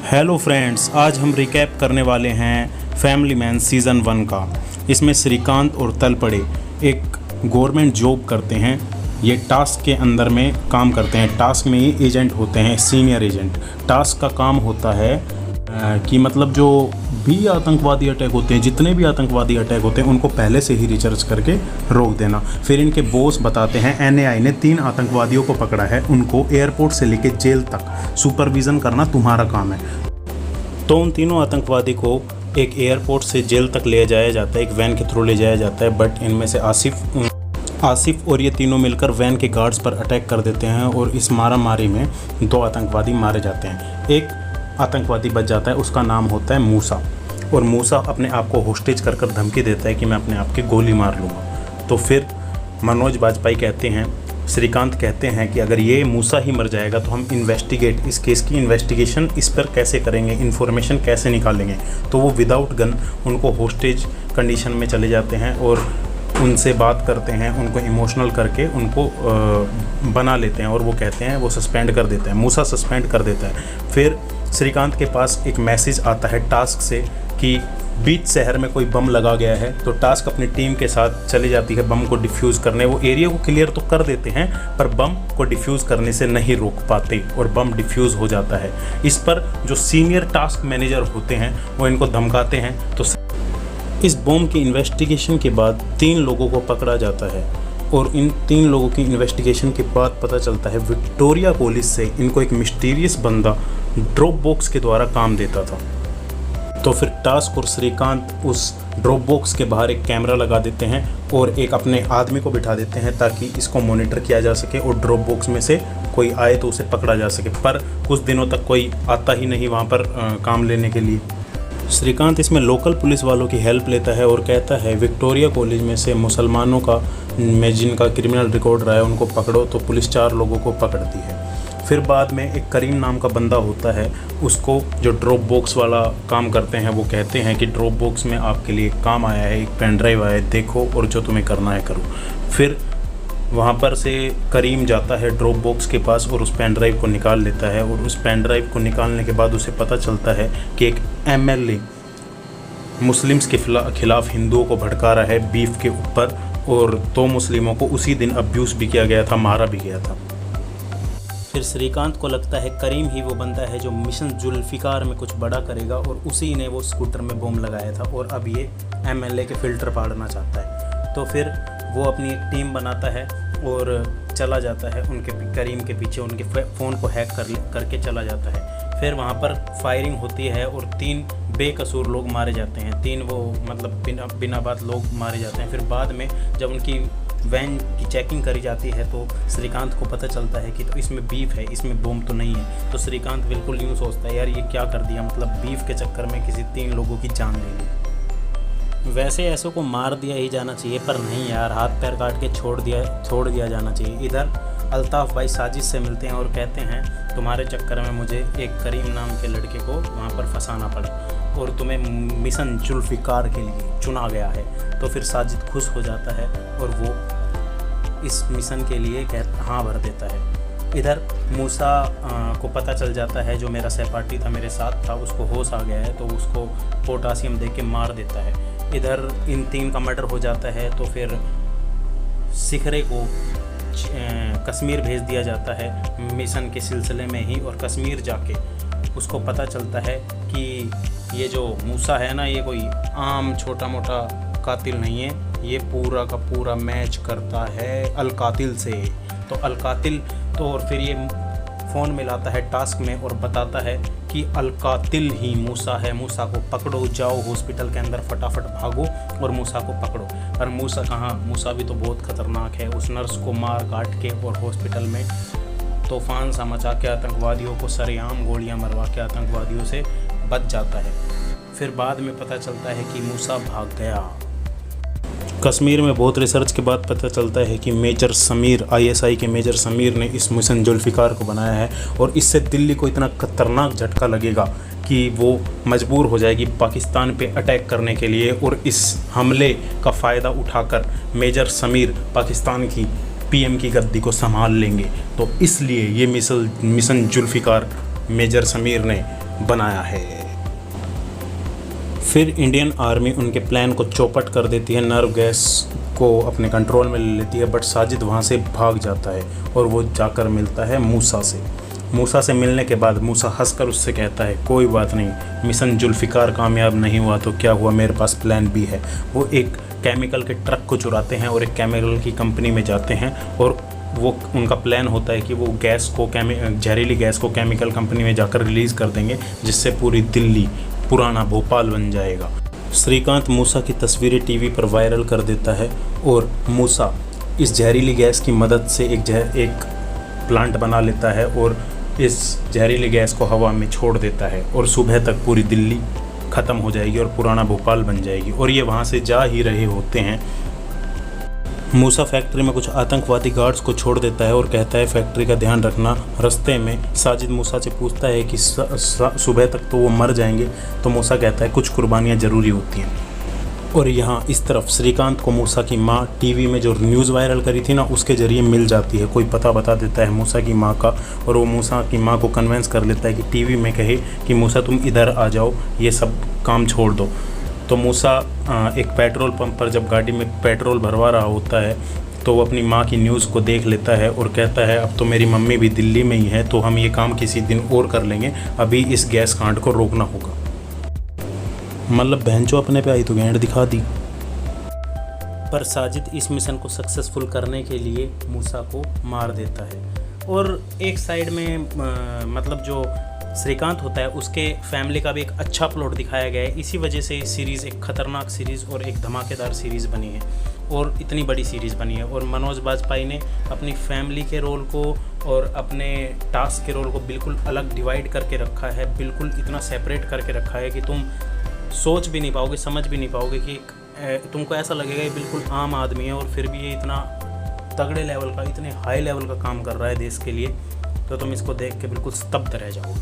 Hello friends, आज हम recap करने वाले हैं फैमिली मैन सीज़न 1 का। इसमें श्रीकांत और तलपड़े एक गवर्नमेंट जॉब करते हैं। ये टास्क के अंदर में काम करते हैं। टास्क में ये एजेंट होते हैं, सीनियर एजेंट। टास्क का काम होता है कि मतलब जो भी आतंकवादी अटैक होते हैं, जितने भी आतंकवादी अटैक होते हैं, उनको पहले से ही रिसर्च करके रोक देना। फिर इनके बॉस बताते हैं एनआईए ने 3 आतंकवादियों को पकड़ा है, उनको एयरपोर्ट से लेकर जेल तक सुपरविज़न करना तुम्हारा काम है। तो उन तीनों आतंकवादी को एक एयरपोर्ट से जेल तक ले जाया जाता है, एक वैन के थ्रू ले जाया जाता है। बट इनमें से आसिफ और ये तीनों मिलकर वैन के गार्ड्स पर अटैक कर देते हैं और इस मारामारी में 2 आतंकवादी मारे जाते हैं। एक आतंकवादी बच जाता है, उसका नाम होता है मूसा। और मूसा अपने आप को होस्टेज कर धमकी देता है कि मैं अपने आप की गोली मार लूँगा। तो फिर मनोज बाजपेयी कहते हैं, श्रीकांत कहते हैं कि अगर ये मूसा ही मर जाएगा तो हम इस केस की इन्वेस्टिगेशन इस पर कैसे करेंगे, इन्फॉर्मेशन कैसे निकालेंगे। तो वो विदाउट गन उनको होस्टेज कंडीशन में चले जाते हैं और उनसे बात करते हैं, उनको इमोशनल करके उनको बना लेते हैं और वो कहते हैं, वो सस्पेंड कर देते हैं। मूसा सस्पेंड कर देता है। फिर श्रीकांत के पास एक मैसेज आता है टास्क से कि बीच शहर में कोई बम लगा गया है। तो टास्क अपनी टीम के साथ चली जाती है बम को डिफ्यूज़ करने। वो एरिया को क्लियर तो कर देते हैं पर बम को डिफ्यूज़ करने से नहीं रोक पाते और बम डिफ्यूज़ हो जाता है। इस पर जो सीनियर टास्क मैनेजर होते हैं वो इनको धमकाते हैं। तो इस बम की इन्वेस्टिगेशन के बाद 3 लोगों को पकड़ा जाता है और इन 3 लोगों की इन्वेस्टिगेशन के बाद पता चलता है विक्टोरिया कॉलेज से इनको एक मिस्टीरियस बंदा ड्रॉप बॉक्स के द्वारा काम देता था। तो फिर टास्क और श्रीकांत उस ड्रॉप बॉक्स के बाहर एक कैमरा लगा देते हैं और एक अपने आदमी को बिठा देते हैं ताकि इसको मॉनिटर किया जा सके और ड्रॉप बॉक्स में से कोई आए तो उसे पकड़ा जा सके। पर कुछ दिनों तक कोई आता ही नहीं वहाँ पर काम लेने के लिए। श्रीकांत इसमें लोकल पुलिस वालों की हेल्प लेता है और कहता है विक्टोरिया कॉलेज में से मुसलमानों का में जिनका क्रिमिनल रिकॉर्ड रहा है उनको पकड़ो। तो पुलिस 4 लोगों को पकड़ती है। फिर बाद में एक करीम नाम का बंदा होता है, उसको जो ड्रॉप बॉक्स वाला काम करते हैं वो कहते हैं कि ड्रॉप बॉक्स में आपके लिए काम आया है, एक पेन ड्राइव आया है, देखो और जो तुम्हें करना है करो। फिर वहाँ पर से करीम जाता है ड्रॉप बॉक्स के पास और उस पेन ड्राइव को निकाल लेता है और उस पेन ड्राइव को निकालने के बाद उसे पता चलता है कि एक एमएलए मुस्लिम्स के खिलाफ हिंदुओं को भड़का रहा है बीफ के ऊपर और 2 मुस्लिमों को उसी दिन अब्यूज़ भी किया गया था, मारा भी गया था। फिर श्रीकांत को लगता है करीम ही वो बंदा है जो मिशन जुल्फिकार में कुछ बड़ा करेगा और उसी ने वो स्कूटर में बम लगाया था और अब ये एमएलए के फ़िल्टर फाड़ना चाहता है। तो फिर वो अपनी एक टीम बनाता है और चला जाता है उनके करीम के पीछे, उनके फ़ोन को हैक करके चला जाता है। फिर वहाँ पर फायरिंग होती है और 3 बेकसूर लोग मारे जाते हैं। 3 वो मतलब बिना बात लोग मारे जाते हैं। फिर बाद में जब उनकी वैन की चेकिंग करी जाती है तो श्रीकांत को पता चलता है कि तो इसमें बीफ है, इसमें बम तो नहीं है। तो श्रीकांत बिल्कुल यूँ सोचता है, यार ये क्या कर दिया, मतलब बीफ के चक्कर में किसी 3 लोगों की जान ले ली। वैसे ऐसों को मार दिया ही जाना चाहिए पर नहीं यार, हाथ पैर काट के छोड़ दिया जाना चाहिए। इधर अल्ताफ़ भाई साजिद से मिलते हैं और कहते हैं तुम्हारे चक्कर में मुझे एक करीम नाम के लड़के को वहाँ पर फंसाना पड़ा और तुम्हें मिशन जुल्फिकार के लिए चुना गया है। तो फिर साजिद खुश हो जाता है और वो इस मिशन के लिए हाँ भर देता है। इधर मूसा को पता चल जाता है, जो मेरा सहपाठी था, मेरे साथ था, उसको होश आ गया है तो उसको पोटासियम दे के मार देता है। इधर इन 3 का मर्डर हो जाता है। तो फिर सिखरे को कश्मीर भेज दिया जाता है मिशन के सिलसिले में ही और कश्मीर जाके उसको पता चलता है कि ये जो मूसा है ना, ये कोई आम छोटा मोटा कातिल नहीं है, ये पूरा का पूरा मैच करता है अलकातिल से। तो अलकातिल तो और फिर ये फ़ोन मिलाता है टास्क में और बताता है कि अलकातिल ही मूसा है, मूसा को पकड़ो, जाओ हॉस्पिटल के अंदर फटाफट भागो और मूसा को पकड़ो। पर मूसा कहाँ, मूसा भी तो बहुत ख़तरनाक है। उस नर्स को मार काट के और हॉस्पिटल में तूफ़ान सा मचा के आतंकवादियों को सरेआम गोलियां मरवा के आतंकवादियों से बच जाता है। फिर बाद में पता चलता है कि मूसा भाग गया। कश्मीर में बहुत रिसर्च के बाद पता चलता है कि मेजर समीर, आईएसआई के मेजर समीर ने इस मिशन जुल्फिकार को बनाया है और इससे दिल्ली को इतना खतरनाक झटका लगेगा कि वो मजबूर हो जाएगी पाकिस्तान पे अटैक करने के लिए और इस हमले का फ़ायदा उठाकर मेजर समीर पाकिस्तान की पीएम की गद्दी को संभाल लेंगे। तो इसलिए ये मिशन जुल्फिकार मेजर समीर ने बनाया है। फिर इंडियन आर्मी उनके प्लान को चौपट कर देती है, नर्व गैस को अपने कंट्रोल में ले लेती है, बट साजिद वहाँ से भाग जाता है और वो जाकर मिलता है मूसा से। मूसा से मिलने के बाद मूसा हंसकर उससे कहता है कोई बात नहीं, मिशन जुल्फ़िकार कामयाब नहीं हुआ तो क्या हुआ, मेरे पास प्लान बी है। वो एक केमिकल के ट्रक को चुराते हैं और एक केमिकल की कंपनी में जाते हैं और वो उनका प्लान होता है कि वो गैस को जहरीली गैस को केमिकल कंपनी में जाकर रिलीज़ कर देंगे, जिससे पूरी दिल्ली पुराना भोपाल बन जाएगा। श्रीकांत मूसा की तस्वीरें टीवी पर वायरल कर देता है और मूसा इस जहरीली गैस की मदद से एक प्लांट बना लेता है और इस जहरीली गैस को हवा में छोड़ देता है और सुबह तक पूरी दिल्ली ख़त्म हो जाएगी और पुराना भोपाल बन जाएगी। और ये वहाँ से जा ही रहे होते हैं। मूसा फैक्ट्री में कुछ आतंकवादी गार्ड्स को छोड़ देता है और कहता है फैक्ट्री का ध्यान रखना। रास्ते में साजिद मूसा से पूछता है कि सुबह तक तो वो मर जाएंगे, तो मूसा कहता है कुछ कुर्बानियाँ ज़रूरी होती हैं। और यहाँ इस तरफ श्रीकांत को मूसा की माँ टीवी में जो न्यूज़ वायरल करी थी ना, उसके ज़रिए मिल जाती है, कोई पता बता देता है मूसा की माँ का, और वो मूसा की माँ को कन्वेंस कर लेता है कि टीवी में कहे कि मूसा तुम इधर आ जाओ, ये सब काम छोड़ दो। तो मूसा एक पेट्रोल पंप पर जब गाड़ी में पेट्रोल भरवा रहा होता है तो वो अपनी माँ की न्यूज़ को देख लेता है और कहता है अब तो मेरी मम्मी भी दिल्ली में ही है, तो हम ये काम किसी दिन और कर लेंगे, अभी इस गैस कांड को रोकना होगा। मतलब बहन जो अपने पे आई तो गेंड दिखा दी। पर साजिद इस मिशन को सक्सेसफुल करने के लिए मूसा को मार देता है। और एक साइड में मतलब जो श्रीकांत होता है उसके फैमिली का भी एक अच्छा प्लॉट दिखाया गया है। इसी वजह से इस सीरीज़ एक ख़तरनाक सीरीज़ और एक धमाकेदार सीरीज़ बनी है और इतनी बड़ी सीरीज़ बनी है। और मनोज बाजपेयी ने अपनी फैमिली के रोल को और अपने टास्क के रोल को बिल्कुल अलग डिवाइड करके रखा है, बिल्कुल इतना सेपरेट करके रखा है कि तुम सोच भी नहीं पाओगे, समझ भी नहीं पाओगे कि तुमको ऐसा लगेगा ये बिल्कुल आम आदमी है और फिर भी ये इतना तगड़े लेवल का, इतने हाई लेवल का काम कर रहा है देश के लिए, तो तुम इसको देख के बिल्कुल स्तब्ध रह जाओगे।